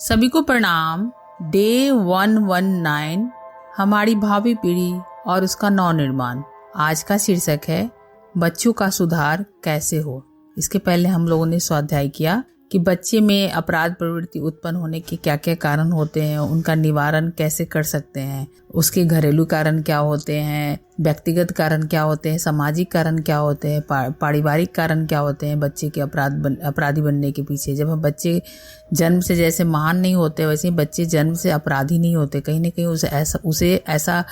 सभी को प्रणाम। डे 119 हमारी भावी पीढ़ी और उसका नव निर्माण। आज का शीर्षक है बच्चों का सुधार कैसे हो। इसके पहले हम लोगों ने स्वाध्याय किया कि बच्चे में अपराध प्रवृत्ति उत्पन्न होने के क्या क्या कारण होते हैं, उनका निवारण कैसे कर सकते हैं, उसके घरेलू कारण क्या होते हैं, व्यक्तिगत कारण क्या होते हैं, सामाजिक कारण क्या होते हैं, पारिवारिक कारण क्या होते हैं बच्चे के अपराधी बनने के पीछे। जब हम बच्चे जन्म से जैसे महान नहीं होते, वैसे ही बच्चे जन्म से अपराधी नहीं होते। कहीं ना कहीं उसे ऐसा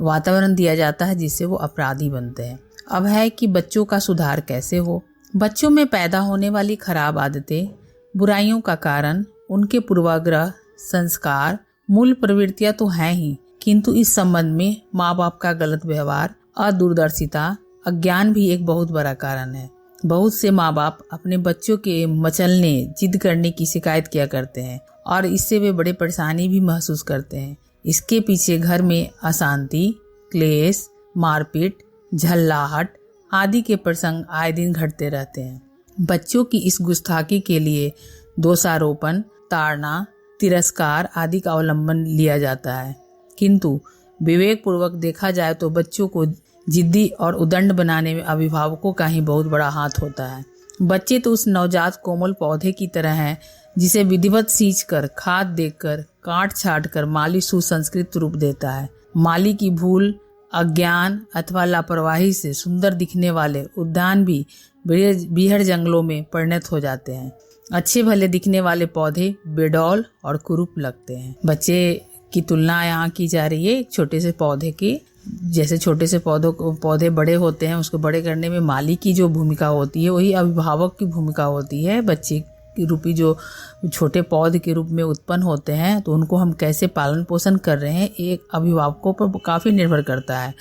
वातावरण दिया जाता है जिससे वो अपराधी बनते हैं। अब है कि बच्चों का सुधार कैसे हो। बच्चों में पैदा होने वाली खराब आदतें, बुराइयों का कारण उनके पूर्वाग्रह, संस्कार, मूल प्रवृत्तियां तो हैं ही, किंतु इस संबंध में माँ बाप का गलत व्यवहार, अदूरदर्शिता, अज्ञान भी एक बहुत बड़ा कारण है। बहुत से माँ बाप अपने बच्चों के मचलने, जिद करने की शिकायत किया करते हैं और इससे वे बड़े परेशानी भी महसूस करते हैं। इसके पीछे घर में अशांति, क्लेश, मारपीट, झल्लाहट आदि के प्रसंग आए दिन घटते रहते हैं। बच्चों की इस गुस्ताखी के लिए दोषारोपण, ताड़ना, तिरस्कार आदि का अवलंबन लिया जाता है, किंतु विवेक पूर्वक देखा जाए तो बच्चों को जिद्दी और उदंड बनाने में अभिभावकों का ही बहुत बड़ा हाथ होता है। बच्चे तो उस नवजात कोमल पौधे की तरह हैं जिसे विधिवत सींचकर, खाद देकर, काट छाट कर माली सुसंस्कृत रूप देता है। माली की भूल, अज्ञान अथवा लापरवाही से सुंदर दिखने वाले उद्यान भी बीहड़ जंगलों में परिणत हो जाते हैं। अच्छे भले दिखने वाले पौधे बेडौल और कुरूप लगते हैं। बच्चे की तुलना यहाँ की जा रही है एक छोटे से पौधे की। जैसे छोटे से पौधे बड़े होते हैं, उसको बड़े करने में माली की जो भूमिका होती है वही अभिभावक की भूमिका होती है। बच्चे की रूपी जो छोटे पौधे के रूप में उत्पन्न होते हैं, तो उनको हम कैसे पालन पोषण कर रहे हैं एक अभिभावकों पर काफ़ी निर्भर करता है।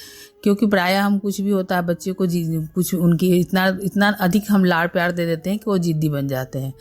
क्योंकि प्रायः हम कुछ भी होता है बच्चे को कुछ उनकी इतना अधिक हम लाड़ प्यार दे देते हैं कि वो जिद्दी बन जाते हैं,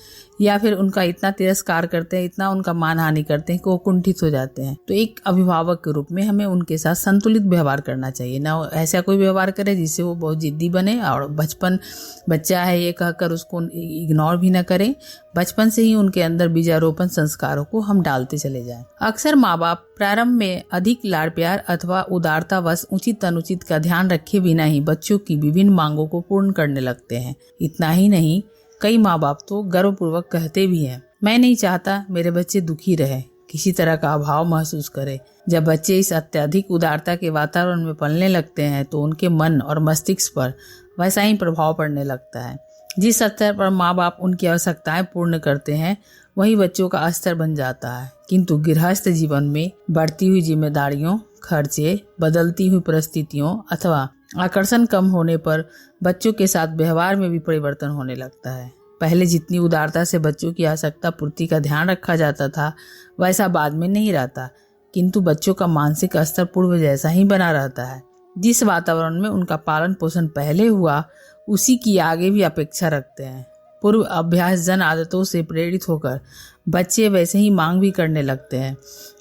या फिर उनका इतना तिरस्कार करते हैं, इतना उनका मानहानि करते हैं कि वो कुंठित हो जाते हैं। तो एक अभिभावक के रूप में हमें उनके साथ संतुलित व्यवहार करना चाहिए, ना ऐसा कोई व्यवहार करे जिससे वो बहुत जिद्दी बने। और बच्चा है ये कहकर उसको इग्नोर भी न करें। बचपन से ही उनके अंदर बीजारोपण संस्कारों को हम डालते चले जाएं। अक्सर माँ बाप प्रारंभ में अधिक लाड़ प्यार अथवा उदारतावश उचित अनुचित का ध्यान रखे बिना ही बच्चों की विभिन्न मांगों को पूर्ण करने लगते हैं। इतना ही नहीं, कई माँ बाप तो गर्वपूर्वक कहते भी हैं, मैं नहीं चाहता मेरे बच्चे दुखी रहे, किसी तरह का अभाव महसूस करे। जब बच्चे इस अत्यधिक उदारता के वातावरण में पलने लगते हैं तो उनके मन और मस्तिष्क पर वैसा ही प्रभाव पड़ने लगता है। जिस स्तर पर माँ बाप उनकी आवश्यकताएं पूर्ण करते हैं वही बच्चों का स्तर बन जाता है। किंतु गृहस्थ जीवन में बढ़ती हुई जिम्मेदारियों, खर्चे, बदलती हुई परिस्थितियों अथवा आकर्षण कम होने पर बच्चों के साथ व्यवहार में भी परिवर्तन होने लगता है। पहले जितनी उदारता से बच्चों की आवश्यकता पूर्ति का ध्यान रखा जाता था वैसा बाद में नहीं रहता, किंतु बच्चों का मानसिक स्तर पूर्व जैसा ही बना रहता है। जिस वातावरण में उनका पालन पोषण पहले हुआ उसी की आगे भी अपेक्षा रखते हैं। पूर्व अभ्यास जन आदतों से प्रेरित होकर बच्चे वैसे ही मांग भी करने लगते हैं।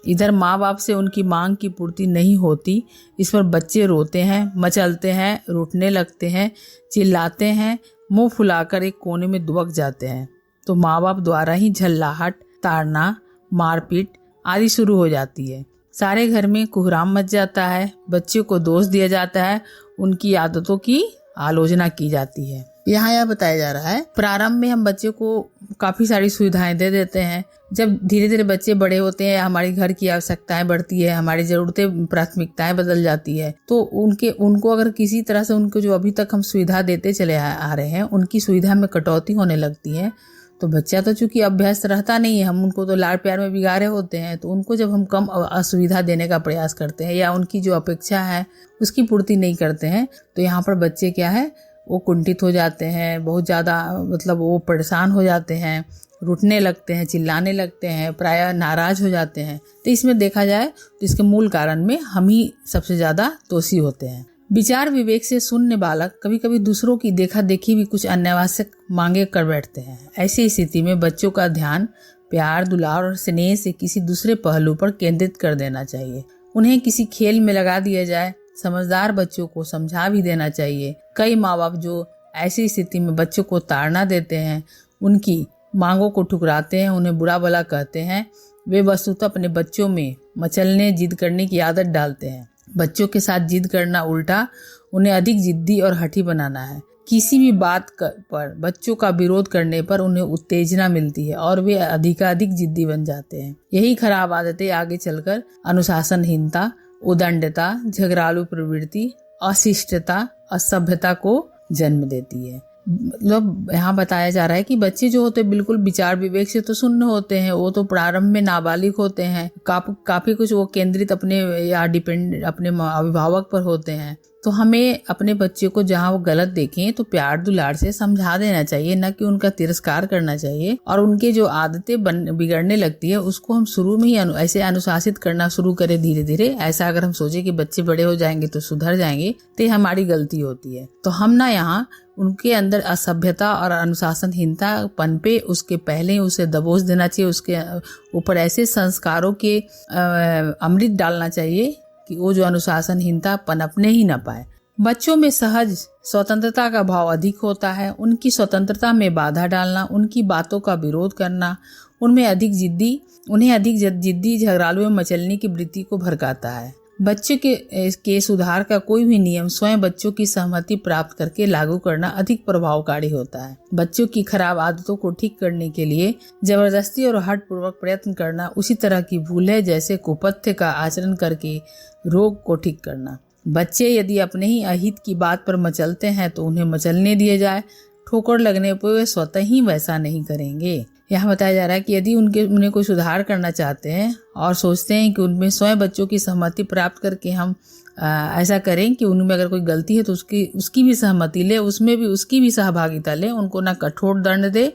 इधर माँ बाप से उनकी मांग की पूर्ति नहीं होती, इस पर बच्चे रोते हैं, मचलते हैं, रूठने लगते हैं, चिल्लाते हैं, मुंह फुलाकर एक कोने में दुबक जाते हैं। तो माँ बाप द्वारा ही झल्लाहट, ताड़ना, मारपीट आदि शुरू हो जाती है। सारे घर में कोहराम मच जाता है। बच्चों को दोष दिया जाता है, उनकी आदतों की आलोचना की जाती है। यहाँ यह बताया जा रहा है प्रारंभ में हम बच्चे को काफी सारी सुविधाएं दे देते हैं। जब धीरे धीरे बच्चे बड़े होते हैं, हमारी घर की आवश्यकताएं बढ़ती है, हमारी जरूरतें, प्राथमिकताएं बदल जाती है, तो उनको अगर किसी तरह से उनको जो अभी तक हम सुविधा देते चले आ रहे हैं उनकी सुविधा में कटौती होने लगती है, तो बच्चा तो चूंकि अभ्यस्त रहता नहीं है, हम उनको तो लाड़ प्यार में बिगाड़े होते हैं, तो उनको जब हम कम असुविधा देने का प्रयास करते हैं या उनकी जो अपेक्षा है उसकी पूर्ति नहीं करते हैं, तो यहाँ पर बच्चे क्या है वो कुंठित हो जाते हैं, बहुत ज़्यादा मतलब वो परेशान हो जाते हैं, रूठने लगते हैं, चिल्लाने लगते हैं, प्रायः नाराज हो जाते हैं। तो इसमें देखा जाए तो इसके मूल कारण में हम ही सबसे ज़्यादा दोषी होते हैं। विचार विवेक से शून्य बालक कभी कभी दूसरों की देखा देखी भी कुछ अनावश्यक मांगे कर बैठते हैं। ऐसी स्थिति में बच्चों का ध्यान प्यार, दुलार और स्नेह से किसी दूसरे पहलू पर केंद्रित कर देना चाहिए। उन्हें किसी खेल में लगा दिया जाए, समझदार बच्चों को समझा भी देना चाहिए। कई माँ बाप जो ऐसी स्थिति में बच्चों को ताड़ना देते हैं, उनकी मांगों को ठुकराते हैं, उन्हें बुरा भला कहते हैं, वे वस्तुतः अपने बच्चों में मचलने, जिद करने की आदत डालते हैं। बच्चों के साथ जिद करना उल्टा उन्हें अधिक जिद्दी और हठी बनाना है। किसी भी बात पर बच्चों का विरोध करने पर उन्हें उत्तेजना मिलती है और वे अधिकाधिक जिद्दी बन जाते हैं। यही खराब आदतें आगे चलकर अनुशासनहीनता, उदंडता, झगड़ालू प्रवृत्ति, अशिष्टता, असभ्यता को जन्म देती है। मतलब यहाँ बताया जा रहा है कि बच्चे जो होते हैं बिल्कुल विचार विवेक से तो शून्य होते हैं, वो तो प्रारंभ में नाबालिग होते हैं, काफी कुछ वो केंद्रित अपने या डिपेंड अपने अभिभावक पर होते हैं। तो हमें अपने बच्चे को जहाँ वो गलत देखें तो प्यार दुलार से समझा देना चाहिए, न कि उनका तिरस्कार करना चाहिए। और उनके जो आदतें बिगड़ने लगती है उसको हम शुरू में ही ऐसे अनुशासित करना शुरू करें धीरे धीरे। ऐसा अगर हम सोचे कि बच्चे बड़े हो जाएंगे तो सुधर जाएंगे, तो हमारी गलती होती है। तो हम ना यहाँ उनके अंदर असभ्यता और अनुशासनहीनता पनपे उसके पहले ही उसे दबोच देना चाहिए। उसके ऊपर ऐसे संस्कारों के अमृत डालना चाहिए कि वो जो अनुशासनहीनता पनपने ही न पाए। बच्चों में सहज स्वतंत्रता का भाव अधिक होता है। उनकी स्वतंत्रता में बाधा डालना, उनकी बातों का विरोध करना उन्हें अधिक जिद्दी झगड़ालू में मचलने की वृत्ति को भड़काता है। बच्चे के सुधार का कोई भी नियम स्वयं बच्चों की सहमति प्राप्त करके लागू करना अधिक प्रभावकारी होता है। बच्चों की खराब आदतों को ठीक करने के लिए जबरदस्ती और हठ पूर्वक प्रयत्न करना उसी तरह की भूल है जैसे कुपथ्य का आचरण करके रोग को ठीक करना। बच्चे यदि अपने ही अहित की बात पर मचलते हैं तो उन्हें मचलने दिए जाए, ठोकर लगने पर वे स्वतः ही वैसा नहीं करेंगे। यहाँ बताया जा रहा है कि यदि उन्हें कोई सुधार करना चाहते हैं और सोचते हैं कि उनमें स्वयं बच्चों की सहमति प्राप्त करके हम ऐसा करें कि उनमें अगर कोई गलती है तो उसकी भी सहमति ले, उसमें भी उसकी भी सहभागिता ले, उनको ना कठोर दंड दे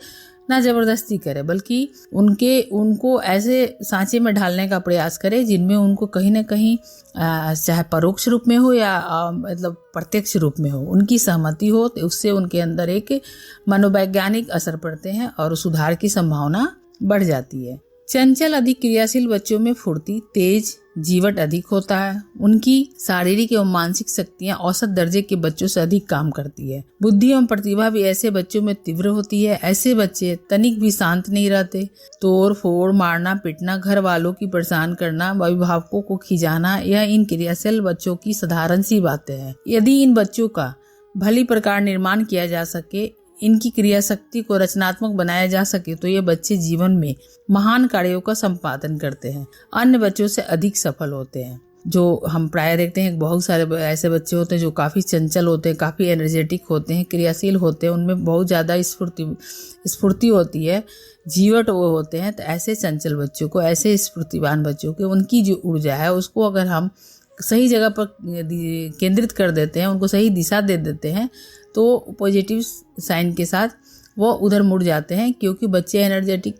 ना जबरदस्ती करे, बल्कि उनको ऐसे सांचे में ढालने का प्रयास करे जिनमें उनको कहीं ना कहीं चाहे परोक्ष रूप में हो या मतलब प्रत्यक्ष रूप में हो उनकी सहमति हो। तो उससे उनके अंदर एक मनोवैज्ञानिक असर पड़ते हैं और सुधार की संभावना बढ़ जाती है। चंचल अधिक क्रियाशील बच्चों में फुर्ती, तेज जीवट अधिक होता है। उनकी शारीरिक एवं मानसिक शक्तियां औसत दर्जे के बच्चों से अधिक काम करती है। बुद्धि एवं प्रतिभा भी ऐसे बच्चों में तीव्र होती है। ऐसे बच्चे तनिक भी शांत नहीं रहते। तोड़ फोड़, मारना पीटना, घर वालों की परेशान करना, अभिभावकों को खिजाना, यह इन क्रियाशील बच्चों की साधारण सी बातें हैं। यदि इन बच्चों का भली प्रकार निर्माण किया जा सके, इनकी क्रिया शक्ति को रचनात्मक बनाया जा सके, तो ये बच्चे जीवन में महान कार्यों का संपादन करते हैं, अन्य बच्चों से अधिक सफल होते हैं। जो हम प्राय देखते हैं बहुत सारे ऐसे बच्चे होते हैं जो काफी चंचल होते हैं, काफी एनर्जेटिक होते हैं, क्रियाशील होते हैं, उनमें बहुत ज्यादा स्फूर्ति होती है, जीवट वो होते हैं। तो ऐसे चंचल बच्चों को, ऐसे स्फूर्तिवान बच्चों को, उनकी जो ऊर्जा है उसको अगर हम सही जगह पर केंद्रित कर देते हैं, उनको सही दिशा दे देते हैं, तो पॉजिटिव साइन के साथ वो उधर मुड़ जाते हैं। क्योंकि बच्चे एनर्जेटिक,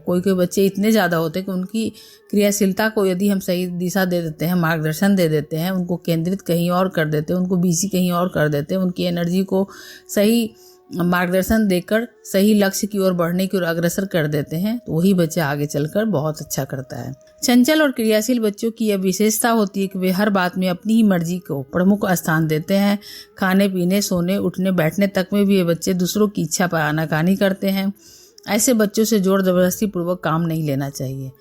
कोई बच्चे इतने ज़्यादा होते हैं कि उनकी क्रियाशीलता को यदि हम सही दिशा दे देते हैं, मार्गदर्शन दे देते हैं, उनको केंद्रित कहीं और कर देते हैं, उनको बिजी कहीं और कर देते हैं, उनकी एनर्जी को सही मार्गदर्शन देकर सही लक्ष्य की ओर बढ़ने की ओर अग्रसर कर देते हैं, तो वही बच्चा आगे चलकर बहुत अच्छा करता है। चंचल और क्रियाशील बच्चों की यह विशेषता होती है कि वे हर बात में अपनी ही मर्जी को प्रमुख स्थान देते हैं। खाने पीने, सोने, उठने बैठने तक में भी ये बच्चे दूसरों की इच्छा पर आनाकानी करते हैं। ऐसे बच्चों से जोर जबरदस्ती पूर्वक काम नहीं लेना चाहिए।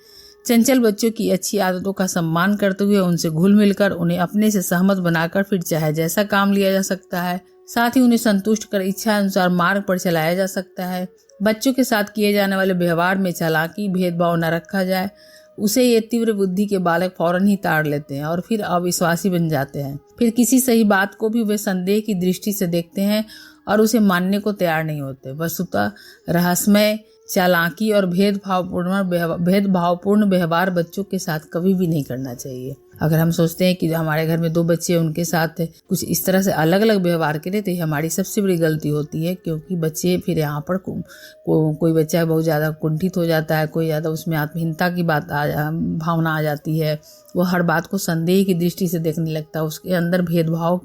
चंचल बच्चों की अच्छी आदतों का सम्मान करते हुए उनसे घुल मिलकर उन्हें अपने से सहमत बनाकर फिर चाहे जैसा काम लिया जा सकता है। साथ ही उन्हें संतुष्ट कर इच्छा अनुसार मार्ग पर चलाया जा सकता है। बच्चों के साथ किए जाने वाले व्यवहार में चालाकी, भेदभाव न रखा जाए। उसे ये तीव्र बुद्धि के बालक फौरन ही ताड़ लेते हैं और फिर अविश्वासी बन जाते हैं। फिर किसी सही बात को भी वे संदेह की दृष्टि से देखते हैं और उसे मानने को तैयार नहीं होते। वस्तुतः रहस्यमय, चालाकी और भेदभावपूर्ण व्यवहार बच्चों के साथ कभी भी नहीं करना चाहिए। अगर हम सोचते हैं कि जो हमारे घर में 2 बच्चे उनके साथ कुछ इस तरह से अलग अलग व्यवहार करें, तो ये हमारी सबसे बड़ी गलती होती है। क्योंकि बच्चे फिर यहाँ पर कोई बच्चा बहुत ज़्यादा कुंठित हो जाता है, कोई ज़्यादा उसमें आत्महीनता की भावना आ जाती है, वो हर बात को संदेह की दृष्टि से देखने लगता है, उसके अंदर भेदभाव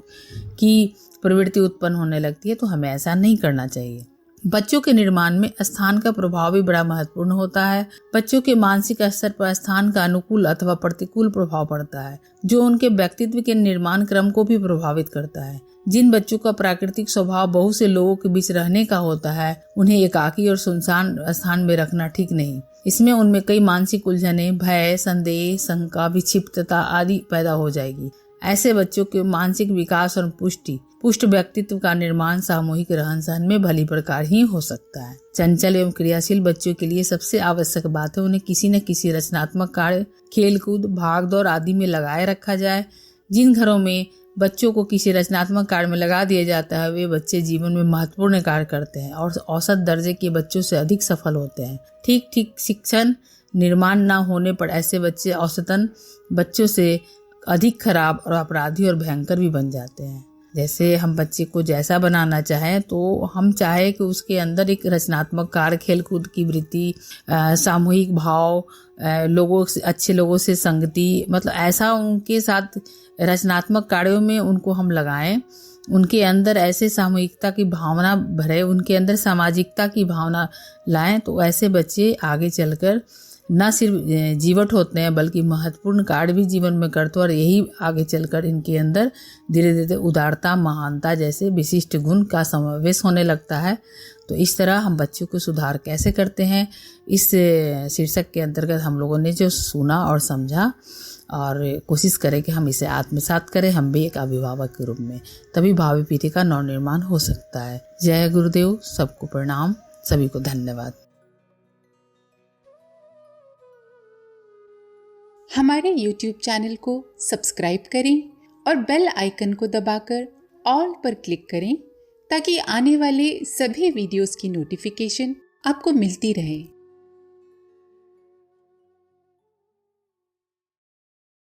की प्रवृत्ति उत्पन्न होने लगती है। तो हमें ऐसा नहीं करना चाहिए। बच्चों के निर्माण में स्थान का प्रभाव भी बड़ा महत्वपूर्ण होता है। बच्चों के मानसिक स्तर पर स्थान का अनुकूल अथवा प्रतिकूल प्रभाव पड़ता है, जो उनके व्यक्तित्व के निर्माण क्रम को भी प्रभावित करता है। जिन बच्चों का प्राकृतिक स्वभाव बहुत से लोगों के बीच रहने का होता है, उन्हें एकाकी और सुनसान स्थान में रखना ठीक नहीं। इसमें उनमें कई मानसिक उलझने, भय, संदेह, शंका, विक्षिप्तता आदि पैदा हो जाएगी। ऐसे बच्चों के मानसिक विकास और पुष्ट व्यक्तित्व का निर्माण सामूहिक रहन सहन में भली प्रकार ही हो सकता है। चंचल एवं क्रियाशील बच्चों के लिए सबसे आवश्यक बात है उन्हें किसी न किसी रचनात्मक कार्य, खेलकूद, भाग दौड़ आदि में लगाए रखा जाए। जिन घरों में बच्चों को किसी रचनात्मक कार्य में लगा दिया जाता है वे बच्चे जीवन में महत्वपूर्ण कार्य करते हैं और औसत दर्जे के बच्चों से अधिक सफल होते हैं। ठीक शिक्षण निर्माण न होने पर ऐसे बच्चे औसतन बच्चों से अधिक खराब और अपराधी और भयंकर भी बन जाते हैं। जैसे हम बच्चे को जैसा बनाना चाहें तो हम चाहे कि उसके अंदर एक रचनात्मक कार्य, खेलकूद की वृत्ति, सामूहिक भाव, अच्छे लोगों से संगति, मतलब ऐसा उनके साथ रचनात्मक कार्यों में उनको हम लगाएं, उनके अंदर ऐसे सामूहिकता की भावना भरे, उनके अंदर सामाजिकता की भावना लाएं, तो ऐसे बच्चे आगे चलकर न सिर्फ जीवट होते हैं बल्कि महत्वपूर्ण कार्य भी जीवन में करते हैं और यही आगे चलकर इनके अंदर धीरे धीरे उदारता, महानता जैसे विशिष्ट गुण का समावेश होने लगता है। तो इस तरह हम बच्चों को सुधार कैसे करते हैं, इस शीर्षक के अंतर्गत हम लोगों ने जो सुना और समझा और कोशिश करें कि हम इसे आत्मसात करें, हम भी एक अभिभावक के रूप में, तभी भावी पीढ़ी का नवनिर्माण हो सकता है। जय गुरुदेव, सबको प्रणाम, सभी को धन्यवाद। हमारे YouTube चैनल को सब्सक्राइब करें और बेल आइकन को दबाकर ऑल पर क्लिक करें ताकि आने वाले सभी वीडियोस की नोटिफिकेशन आपको मिलती रहे।